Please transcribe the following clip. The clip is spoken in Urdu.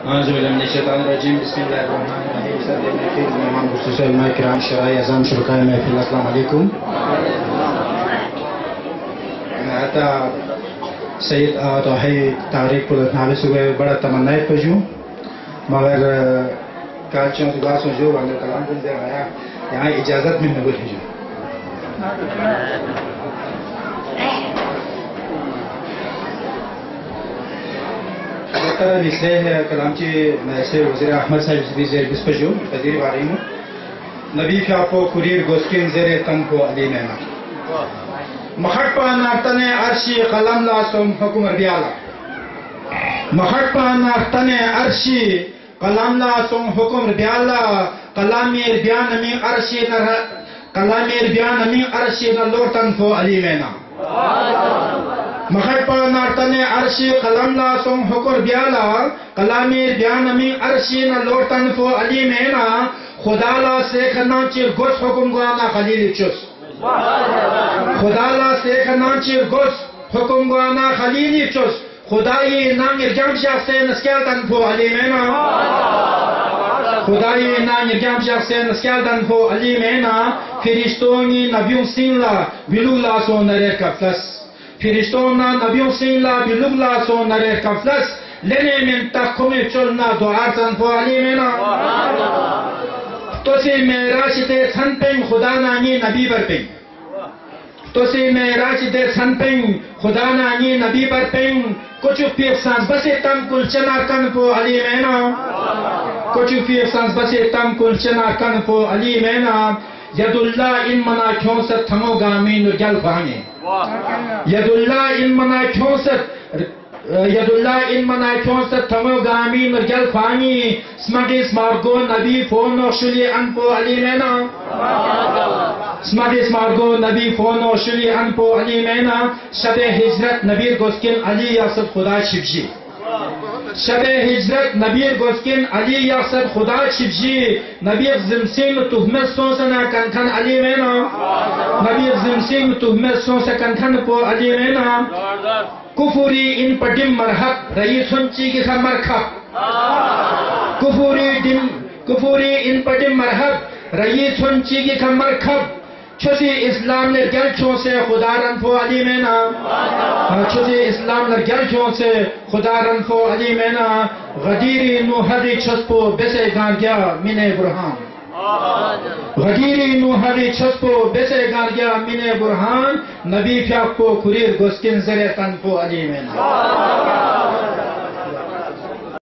أعوذ بالله من الشيطان الرجيم بسم الله الرحمن الرحيم صدر محفل مهمان خصوصي علماء کرام شرائع اعظام شرکاء محفل السلام علیکم. تا سید توحید تاریخ پر ناویس ہوئے بڑا تمنائے پجوں مگر کالچوں تو باسوں جو بندر کلام کن دے آیا یہاں اجازت میں نگل ہجوں نسلے ہے کلام چی سے وزیر احمد صاحب زیر بس پجوں تدیر باری ہوں نبی فیافو کریر گوسکین زیر تن کو علی مینا محق پا نارتن عرشی قلم لاسم حکم اربیالا محق پا نارتن عرشی قلم لاسم حکم اربیالا قلامی اربیان امی عرشی نلورتن کو علی مینا محق پا نارتن عرشی قلم لاسم حکم اربیالا قلامی اربیان امی عرشی نلورتن کو علی مینا خدا لا سیکھنا چیر گوش حکم گوانا خلیل چس خدا لا سیکھنا چیر گوش حکم گوانا خلیلی چس خدایی نام ارجام شخص نسکیل تنفو علی مینا خدایی نام ارجام شخص نسکیل تنفو علی مینا فرشتونی نبیوں سین لا بلوگ لا سو نرے کفلس فرشتونا نبیوں سین لا بلوگ لا سو نرے کفلس لینے من تخمی چلنا دعا تنفو علی مینا تو سے معراج تے سن پنگ خدا نانی نبی پر پنگ تو سے معراج تے سن پنگ خدا نانی نبی پر پنگ کچھ پیخ سانس بسے تم کل چنا کن پو علی مینا کچھ پیخ سانس بسے تم کل چنا کن پو علی مینا ید اللہ ان منا کھوں ست تھمو گامین جل بھانے ید اللہ ان منا کھوں ست ید اللہ ان منا کھوں ست تھمو گامین جل بھانی سمگیس مارگو نبی فونو شلی ان پو علی مینا سمگیس مارگو نبی فونو شلی ان پو علی مینا شب ہجرت نبیر گوسکن علی یاسد خدا شبجی شب ہجرت نبیر گوسکن علی یاسد خدا شبجی نبیر زمسین تحمت سوسنا کنکن علی مینا نبیر زمسین تحمت سوسنا کنکن پو علی مینا کفوری ان پٹیم مرحب رئی سنچی کی مرکب کفوری ان پٹیم مرحب رئی سنچی کی مرکب چھوٹی اسلام نے گل چھو سے خدا رن فو علی مینا چھوٹی اسلام نے گل چھو سے خدا رن فو علی مینا غدیری نو حدی چھسپو بیسے گانگیا مینے برہان غدیری نو حدی چھسپو بیسے گانگیا مینے برہان نبی فیاق کو کریر گسکن زر تن فو علی مینا